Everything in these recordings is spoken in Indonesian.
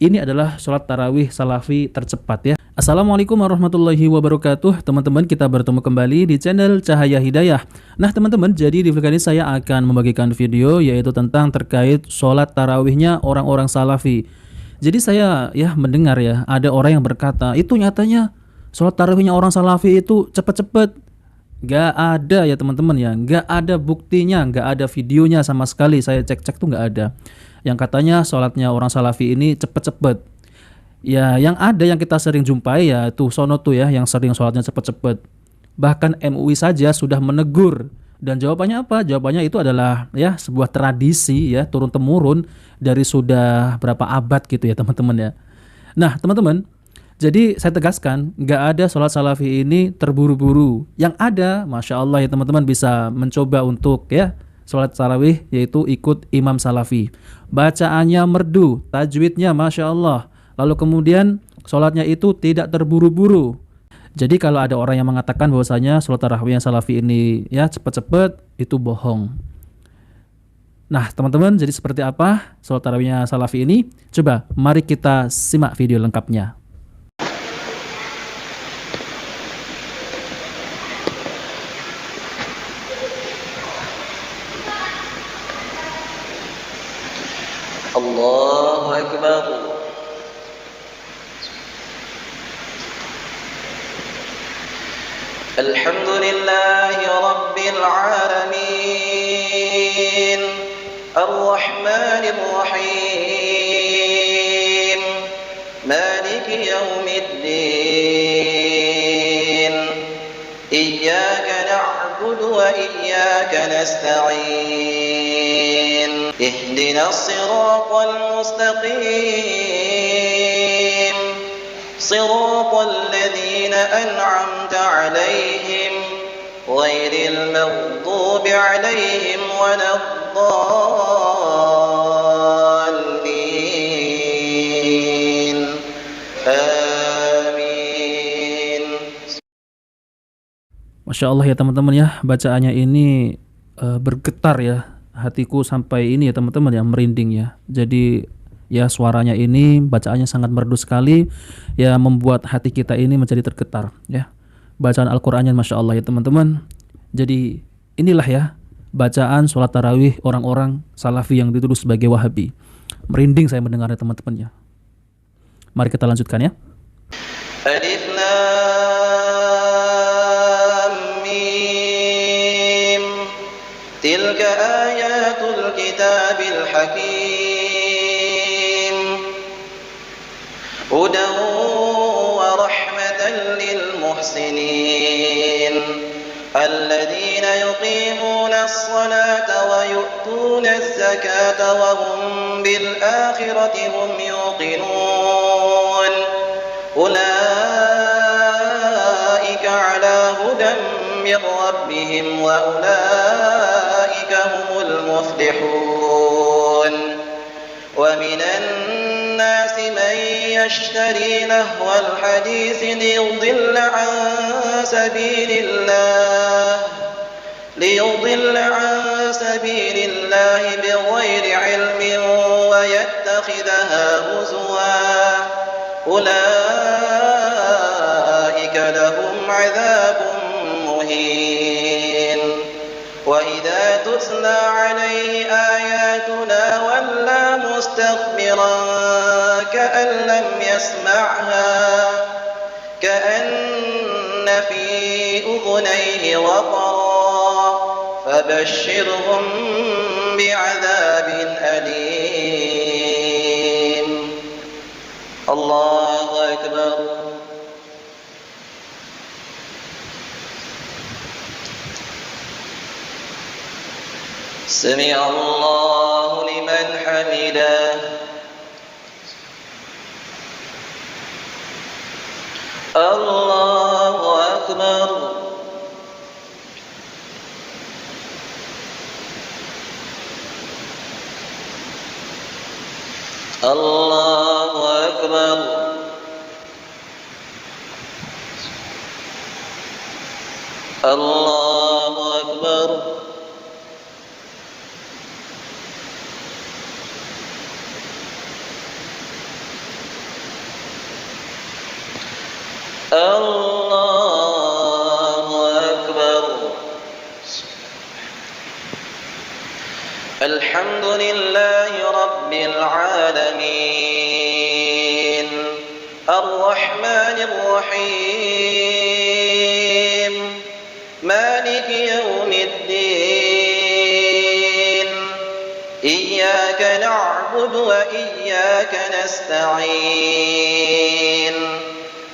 ini adalah sholat tarawih salafi tercepat ya. Assalamualaikum warahmatullahi wabarakatuh. Teman-teman, kita bertemu kembali di channel Cahaya Hidayah. Nah teman-teman, jadi di video kali ini saya akan membagikan video yaitu tentang terkait sholat tarawihnya orang-orang salafi. Jadi saya mendengar ada orang yang berkata itu nyatanya sholat tarawihnya orang salafi itu cepet-cepet. Gak ada ya teman-teman ya, gak ada buktinya, gak ada videonya sama sekali. Saya cek-cek tuh gak ada yang katanya sholatnya orang salafi ini cepet-cepet. Ya yang ada yang kita sering jumpai ya tuh sono tuh ya yang sering sholatnya cepet-cepet. Bahkan MUI saja sudah menegur. Dan jawabannya apa? Jawabannya itu adalah sebuah tradisi turun-temurun dari sudah berapa abad gitu ya teman-teman ya. Nah teman-teman, jadi saya tegaskan nggak ada sholat salafi ini terburu-buru. Yang ada, Masya Allah ya teman-teman bisa mencoba untuk sholat tarawih yaitu ikut imam salafi. Bacaannya merdu, tajwidnya Masya Allah. Lalu kemudian sholatnya itu tidak terburu-buru. Jadi kalau ada orang yang mengatakan bahwasanya sholat tarawih yang salafi ini cepat-cepat, itu bohong. Nah teman-teman, jadi seperti apa sholat tarawihnya salafi ini? Coba mari kita simak video lengkapnya. Allahu Akbar. Alhamdulillahi Rabbil Alamin, Ar-Rahmanir Rahim, Maliki Yawmiddin, Iyyaka na'budu wa iyyaka nasta'in, Ihdinas siratal mustaqim, Siratal ladzina an'amta 'alaihim ghairil maghdubi 'alaihim waladdallin. Amin. Masya Allah ya teman-teman ya, bacaannya ini bergetar ya hatiku sampai ini ya teman-teman ya, merinding ya. Jadi suaranya ini bacaannya sangat merdu sekali ya, membuat hati kita ini menjadi tergetar ya. Bacaan Al-Qur'annya Masya Allah ya teman-teman. Jadi inilah ya bacaan sholat tarawih orang-orang salafi yang dituduh sebagai Wahabi. Merinding saya mendengarnya teman-teman ya. Mari kita lanjutkan ya. Alif Lam Mim, tilka ayatul kitabil hakim, hudan wa rahmatan lil muhsinin, alladzina yuqimuna as-salata wa yu'tuna az-zakata wa hum bil akhirati hum yuqinun, ulaika ala hudan min rabbihim wa ulaika humul muflihun. Wa minan nasi man yashtari lahwal hadisi liyudilla an sabilillah bighairi ilmin wa yattakhidhaha huzwa, ulaika lahum 'adzabun muhin. Wa idza tutla 'alaihi ayatuna walla mustakbiran ka'an lam yasma'ha ka'anna fi udhunayhi waqra, fabashshirhum bi'adzabin alim. Allahu Akbar. Sami'a Allahu liman hamidah. Allahu Akbar. Allahu Akbar. Allahu Akbar. الحمد لله رب العالمين الرحمن الرحيم مالك يوم الدين إياك نعبد وإياك نستعين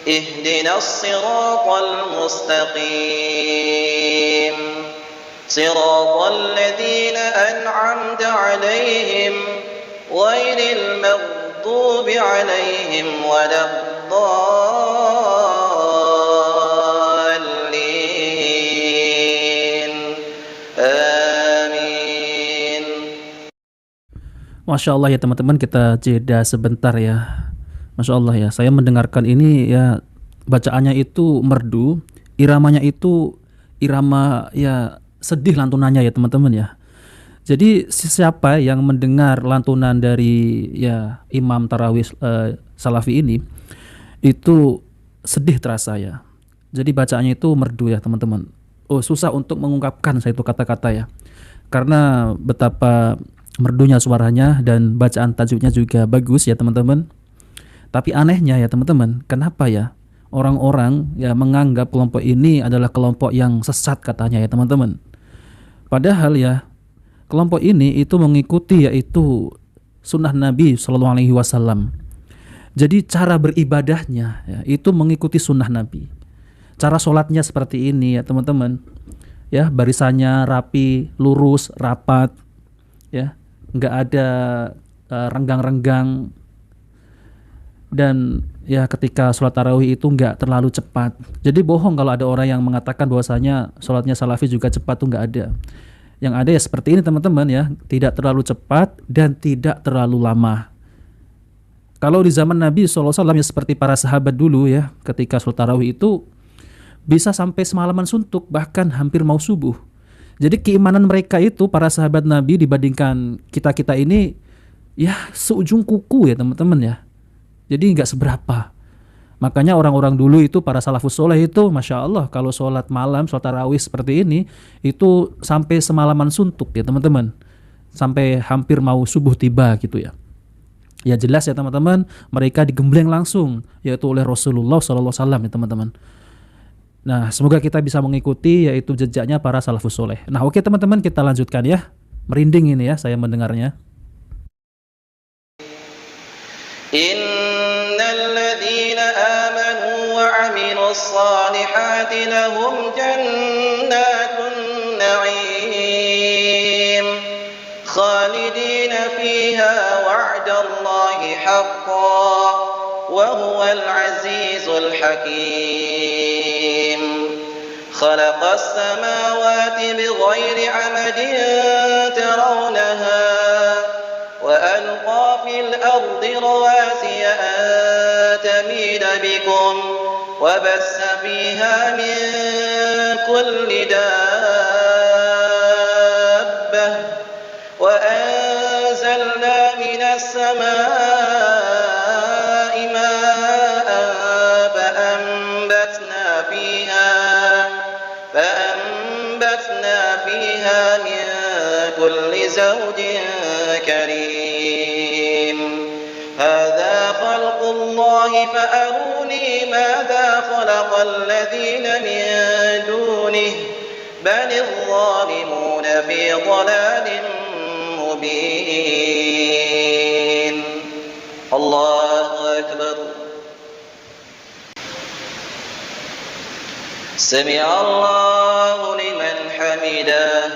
اهدنا الصراط المستقيم صراط الذين أنعمت عليهم غير المغضوب عليهم ولا الضالين آمين. Masya Allah ya teman-teman, kita jeda sebentar ya. Masya Allah ya, saya mendengarkan ini ya, bacaannya itu merdu, iramanya itu irama ya sedih lantunannya ya teman-teman ya. Jadi siapa yang mendengar lantunan dari ya Imam Tarawih Salafi ini itu sedih terasa ya. Jadi bacaannya itu merdu ya teman-teman. Oh, susah untuk mengungkapkan saya itu kata-kata ya. Karena betapa merdunya suaranya dan bacaan tajwidnya juga bagus ya teman-teman. Tapi anehnya ya teman-teman, kenapa ya orang-orang ya menganggap kelompok ini adalah kelompok yang sesat katanya ya teman-teman. Padahal ya kelompok ini itu mengikuti yaitu sunnah Nabi Shallallahu Alaihi Wasallam. Jadi cara beribadahnya ya, itu mengikuti sunnah Nabi. Cara sholatnya seperti ini ya teman-teman. Ya, barisannya rapi, lurus, rapat, ya, nggak ada renggang-renggang. Dan ya ketika sholat tarawih itu nggak terlalu cepat. Jadi bohong kalau ada orang yang mengatakan bahwasanya sholatnya salafi juga cepat, tuh nggak ada. Yang ada ya seperti ini teman-teman ya, tidak terlalu cepat dan tidak terlalu lama. Kalau di zaman Nabi SAW ya seperti para sahabat dulu ya, ketika sholat tarawih itu bisa sampai semalaman suntuk, bahkan hampir mau subuh. Jadi keimanan mereka itu, para sahabat Nabi dibandingkan kita-kita ini ya seujung kuku ya teman-teman ya. Jadi nggak seberapa. Makanya orang-orang dulu itu, para salafus soleh itu, Masya Allah, kalau sholat malam, sholat tarawih seperti ini, itu sampai semalaman suntuk ya teman-teman. Sampai hampir mau subuh tiba gitu ya. Ya jelas ya teman-teman, mereka digembleng langsung, yaitu oleh Rasulullah SAW ya teman-teman. Nah, semoga kita bisa mengikuti yaitu jejaknya para salafus soleh. Nah oke teman-teman, kita lanjutkan ya. Merinding ini ya saya mendengarnya. الذين آمنوا وعملوا الصالحات لهم جنات النعيم خالدين فيها وعد الله حقا وهو العزيز الحكيم خلق السماوات بغير عمد ترونها وألقى في الأرض رواسي أن تميد بكم وبث فيها من كل دابة وأنزلنا من السماء ماء فأنبتنا فيها من كل زوج كريم هذا خلق الله فأروني ماذا خلق الذين من دونه بل الظالمون في ضلال مبين الله أكبر سمع الله لمن حمده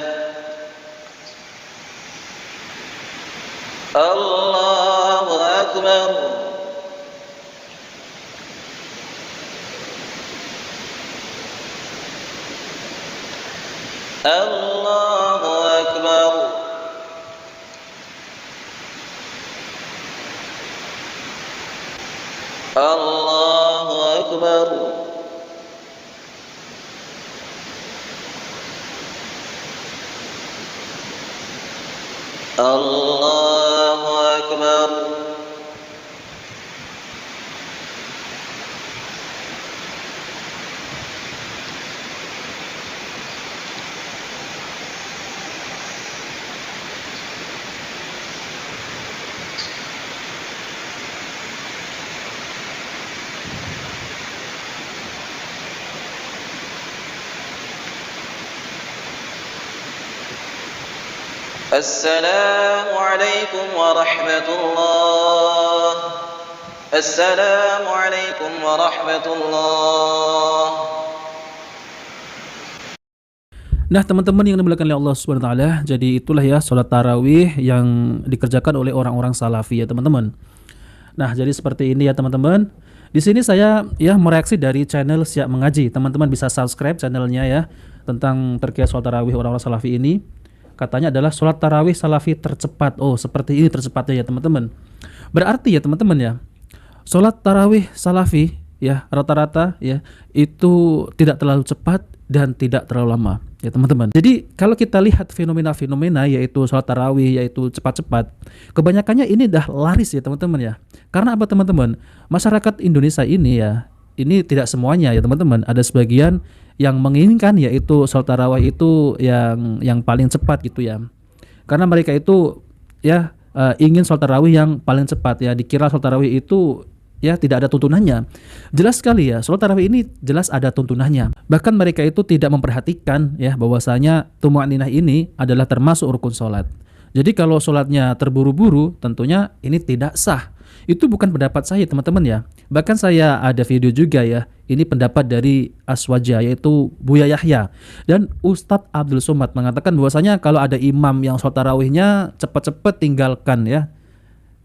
الله أكبر الله أكبر الله أكبر الله أكبر السلام عليكم ورحمة الله. السلام عليكم ورحمة الله. Nah teman-teman yang dimuliakan oleh Allah Subhanahu wa taala, jadi itulah ya sholat tarawih yang dikerjakan oleh orang-orang salafi ya teman-teman. Nah jadi seperti ini ya teman-teman. Di sini saya ya mereaksi dari channel Siap Mengaji. Teman-teman bisa subscribe channelnya ya tentang terkait sholat tarawih orang-orang salafi ini. Katanya adalah sholat tarawih salafi tercepat. Oh seperti ini tercepatnya ya teman-teman. Berarti ya teman-teman ya, sholat tarawih salafi ya rata-rata ya itu tidak terlalu cepat dan tidak terlalu lama ya teman-teman. Jadi kalau kita lihat fenomena-fenomena yaitu sholat tarawih yaitu cepat-cepat, kebanyakannya ini dah laris ya teman-teman ya. Karena apa teman-teman? Masyarakat Indonesia ini ya, ini tidak semuanya ya teman-teman. Ada sebagian yang menginginkan yaitu sholat tarawih itu yang paling cepat gitu ya. Karena mereka itu ya ingin sholat tarawih yang paling cepat ya. Dikira sholat tarawih itu ya tidak ada tuntunannya. Jelas sekali ya, sholat tarawih ini jelas ada tuntunannya. Bahkan mereka itu tidak memperhatikan ya bahwasanya tumaninah ini adalah termasuk rukun sholat. Jadi kalau sholatnya terburu-buru tentunya ini tidak sah. Itu bukan pendapat saya teman-teman ya. Bahkan saya ada video juga ya. Ini pendapat dari Aswaja yaitu Buya Yahya. Dan Ustadz Abdul Somad mengatakan bahwasanya kalau ada imam yang sholat tarawihnya cepat-cepat tinggalkan ya,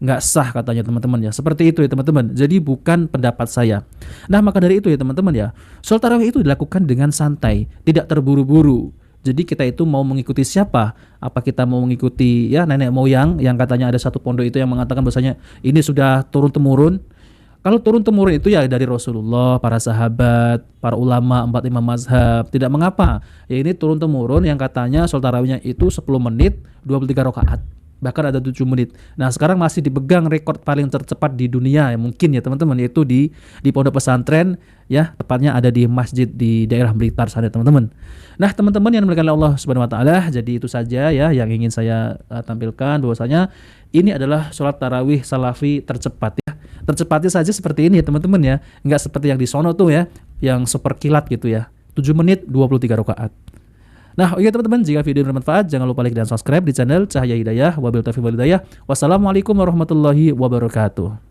nggak sah katanya teman-teman ya. Seperti itu ya teman-teman. Jadi bukan pendapat saya. Nah maka dari itu ya teman-teman ya, sholat tarawih itu dilakukan dengan santai, tidak terburu-buru. Jadi kita itu mau mengikuti siapa? Apa kita mau mengikuti ya nenek moyang yang katanya ada satu pondok itu yang mengatakan bahwasanya ini sudah turun-temurun. Kalau turun-temurun itu ya dari Rasulullah, para sahabat, para ulama, 4 imam mazhab, tidak mengapa. Ya ini turun-temurun yang katanya sholat tarawihnya itu 10 menit, 23 rakaat. Bahkan ada 7 menit. Nah sekarang masih dipegang rekor paling tercepat di dunia ya mungkin ya teman-teman, yaitu di pondok pesantren ya, tepatnya ada di masjid di daerah Blitar sana teman-teman. Nah teman-teman yang dimuliakan Allah Subhanahu wa taala, jadi itu saja ya yang ingin saya tampilkan bahwasanya ini adalah sholat tarawih salafi tercepat ya. Tercepatnya saja seperti ini ya teman-teman ya, nggak seperti yang di sono tuh ya, yang super kilat gitu ya, 7 menit 23 rakaat. Nah, oke teman-teman, jika video bermanfaat jangan lupa like dan subscribe di channel Cahaya Hidayah. Wabillahi taufiq wal hidayah. Wassalamualaikum warahmatullahi wabarakatuh.